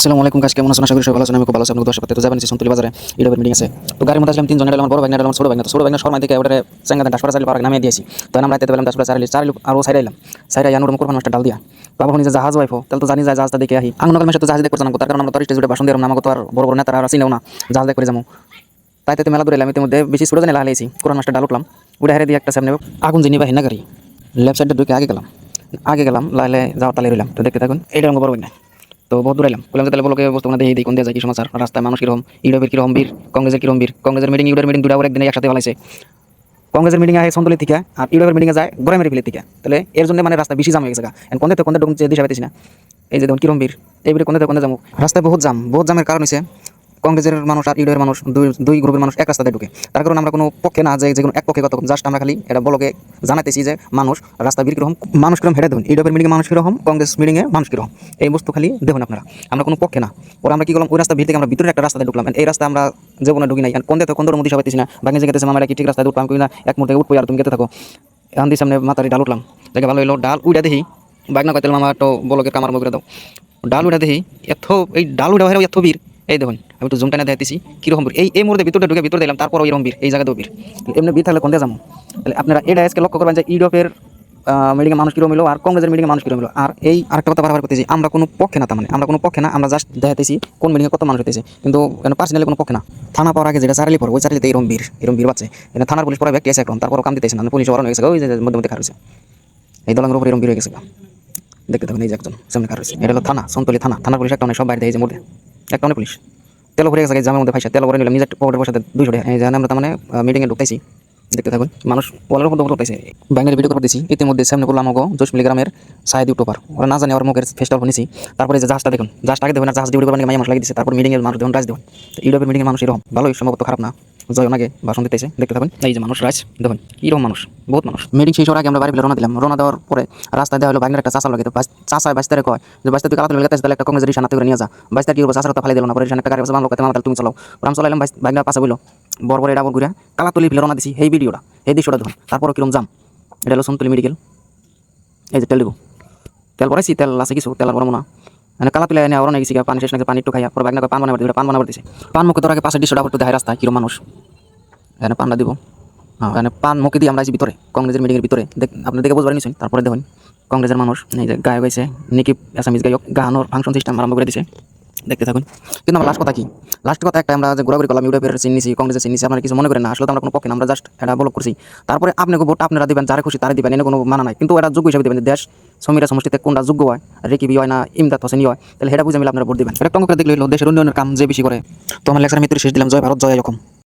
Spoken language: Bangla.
আসসালামু আলাইকুম গাইস, কেমন আছেন? আশা করি সবাই ভালো আছেন। আমি খুব ভালো আছি। আপনাদের দোয়া সাথে তো যাবেন সন্তলি বাজারে ইউটিউবের মিটিং আছে। তো গাড়ির মধ্যে আসলাম তিনজন, এটা আমার বড় ভাই না, এটা আমার ছোট ভাই না। তো ছোট ভাই না শর্মা থেকে ওটারে চেঙ্গা দাসপাড়া চাইলে পারে নামিয়ে দিয়েছি। তো আমরা রাতে পেলাম দাসপাড়া চাইলে আর ও সাইড আইলাম সাইড আইয়া নুরম কোরবান মাছটা ডাল দিয়া। তো আবার নিজে জাহাজ ওয়াইফো তাহলে তো জানি যায় জাহাজটা দেখে আহি আঙ্গনকাল মেশে তো জাহাজ দেখতে জানাবো, তার কারণ আমরা তো স্টেজে ভাষণ দিয়ে নামাগো তো আর বড় বড় নেতারা আর চিনেও না, জাহাজ দেখে যাবো। তাই তো মেলা দূরে এলাম, ইতিমধ্যে বেশি ছোট জানি লাগাইছি কোরবান মাছটা ডাল উঠলাম, উঠে হারে দিয়ে একটা সামনে আগুন জিনি বা হিনা গাড়ি লেফট সাইডে ঢুকে আগে গেলাম লাইলে যাওয়ার তালে রইলাম। তো দেখতে থাকুন, এইটা আমার বড় ভাই না। তো বহুত দূর এলাম, বললাম যে তাহলে বলোকে বস্তু না দেখি কোন দিয়ে যায় কি সমাচার, রাস্তায় মানুষ কিরকম, ইউরোপের কিরকম বীর, কংগ্রেসের কিরকম বীর। কংগ্রেসের মিটিং ইউরোপের মিটিং দুটা একদিনে একসাথে বানাইছে। কংগ্রেসের মিটিং আয় সন্তলি থেকে আর ইউরোপের মিটিংয়ে যায় গরমের ফিলে থেকে, তাহলে এর জন্য মানে রাস্তা বেশি জাম হয়ে গেছে। কোনতে তো কোনতে ঢুকছে দিশা পাইতেছি না। এই যে দেখুন কিরম বীর, এই বীর কোনতে কোনতে যাবো, রাস্তায় বহুত জামের কারণ হচ্ছে কংগ্রেসের মানুষ আর ইউরোপের মানুষ দুই গ্রুপের মানুষ এক রাস্তাতে ঢুকে। তার কারণ আমরা কোনো পক্ষে না যে কোনো এক পক্ষে কত, জাস্ট আমরা খালি এটা বলকে জানাতেছি যে মানুষ রাস্তা বীর কিরকম, মানুষ কিরকম হেঁটে দেখুন, ইউরোপের মিটিংয়ে মানুষ কিরকম, কংগ্রেস মিটিংয়ে মানুষ কিরকম, এই বস্তু খালি দেখুন আপনারা। আমরা কোনো পক্ষে না, ওরা আমরা কি করলাম ওই রাস্তা ভিড় থেকে আমরা ভিতরে একটা রাস্তাতে ঢুকলাম। এই রাস্তা আমরা জীবনে ঢুকি নাই, কোনতে তো কোনদের মধ্যে সবাই না বাকি গেতেছে আমরা কি ঠিক রাস্তায় ঢুকলাম কিনা, এক মুহূর্তে উঠবো আর তুমি গেতে থাকো। এখন দিয়ে সামনে মাথারি ডাল উঠলাম, দেখে ভালো হইলো ডাল উইটা দেখি বাইক না কইতে মামা তো বলকে কামার মুখে দাও ডাল উঠা দেখি এত, এই ডাল উঠা হয়ে এত বীর। এই দেখুন আমি তো জুমটা না দেখতেছি কিরকম বীর, এই মুহূর্তে ভিতরে ঢুকে ভিতরে দিলাম, তারপর এরকম বীর এই জায়গাতেও বীর। এমনি বীর থাকলে কোনটা যাবো? তাহলে আপনারা এটা আজকে লক্ষ্য করবেন যে ইউরোপের মিটিংয়ে মানুষ কিরম হলো আর কংগ্রেসের মিটিংয়ে মানুষ কিরম হলো। আর এই আরেকটা কথা বারবার করতেছি, আমরা কোনো পক্ষে না, তার মানে আমরা কোনো পক্ষে না, আমরা জাস্ট দেখাতেছি কোন মিটিংয়ে কত মানুষ হতেছে, কিন্তু পার্সোনালি কোনো পক্ষে না। থানা পাওয়ার আগে যেটা চারালি পড়ে ওই চারালিতে এরম বীর পাচ্ছে, এটা থানার পুলিশ পড়া ব্যক্তি আছে এখন, তারপরও কাম দিতেছে না, পুলিশ ওরানো হয়ে গেছে ওই যে মধ্যে খার হয়েছে, এই দলাঙ্গের উপর এরম বীর হয়ে গেছে। দেখতে থাকুন এই যে একজন সামনে কার হয়েছে, এটা হলো থানা সন্তলি থানা, থানার পুলিশ একটা অনেক সব বাইরে দিয়ে মধ্যে একটা অনেক পুলিশ তেল ভরে গেছে জামের মধ্যে ফাইসা তেল ভরে নিলাম নিজের পকেটের পয়সা 200 টাকা। এই জানে আমরা তার মানে মিটিংয়ে ঢুকতেছি, দেখতে থাকুন মানুষ ওয়ালের মধ্যে ঢুকতেছে, ব্যাঙ্গের ভিডিও করতেছি। ইতিমধ্যে সামনে করলাম আমাকে জোশমিলি গ্রামের সাইড ইউটিউবার, ওরা না জানে ওর মুখের ফেস্টাল শুনেছি। তারপরে যে জাহাজটা দেখুন, জাহাজটা আগে দেখুন আর জাহাজ ডিউটি করবেন মাইয়া মানুষ লাগিয়ে দিচ্ছে, তারপর মিটিংয়ের মানুষ দেখুন রাজ দেখুন। ইউরোপের মিটিংয়ের মানুষ এরকম ভালোই সম্ভবত খারাপ না, জয় ওনাকে ভাষণ দিতেছে, দেখতে থাকুন। এই যে মানুষ রাজ দেখুন কিরকম মানুষ, বহুত মানুষ। মিটিং শেষ হওয়ার আগে আমরা বাড়ি রওনা দিলাম, রওনা দেওয়ার পরে রাস্তায় দেওয়া হলো বাইকের একটা চাষা লাগে, তো চাষায় বাইস্তারে কয় যে বাইস্তা তুই কালাতুল গেতে তাহলে একটা কংগ্রেসের রিসানাতে করে নিয়ে যা, বাইস্তা কি করবো চাষার তো ফালাই দিল না, পরে রিসান একটা গাড়ি বাংলো কথা মামা তুমি চালাও, আমি চালাইলাম বাইকটা পাশে বললো বড় এটা ঘুরে কালাতলি ফেলে রওনা দিছি। এই ভিডিওটা এই দৃশ্যটা দেখুন, তারপর কিরম জাম। এটা হলো সন্তলি মেডিকেল, এই যে তেল দিব, তেল পরাইছি, তেল আছে কিছু তেল আর বড় না, মানে কালা তুলে এনে ওরা নাকি পানি শেষ নাকি পানি একটু খাইয়া পরে বাইক না পান বানাবার দিবে, পান বানাবার দিছে। পান মুখে তোর আগে পাশের দৃশ্যটা একটু দেখায় রাস্তায় কিরম মানুষ, এখানে পানটা দিব। হ্যাঁ এখানে পান মুখে দিয়ে আমরা আছি ভিতরে কংগ্রেসের মিটিংয়ের ভিতরে, আপনি দেখে বুঝবার নিশ্চয়ই। তারপরে দেখুন কংগ্রেসের মানুষ এই যে গায়ক হয়েছে নিকি আসামিজ গায়ক, গানোর ফাংশন সিস্টেম আরম্ভ করে দিছে, দেখতে থাকুন। কিন্তু আমার লাস্ট কথা কি, লাস্ট কথা একটা, আমরা যে ঘোরাঘুরি করলাম ইউরোপের চিনিছি কংগ্রেসের চিনিছি, আপনারা কিছু মনে করেন না, আসলে তো আমরা কোনো পক্ষে না, আমরা জাস্ট এটা বলক করছি। তারপরে আপনাকে ভোট আপনারা দিবেন, যারা খুশি তারা দিবেন, এনে কোনো মানা নাই, কিন্তু এটা যোগ্য হিসাবে দিবেন। দেশ সমীরা সমষ্টিতে কোনটা যোগ্য হয়, রেকিবি হয় না ইমদাদ হোসেনি হয়, তাহলে সেটা বুঝে মিলে আপনারা ভোট দিবেন। এটা টঙ্ক করে দেখলে দেশের উন্নয়নের কাম যে বেশি করে। তো আমার লেকচার মিত্র শেষ দিলাম, জয় ভারত জয় এরকম।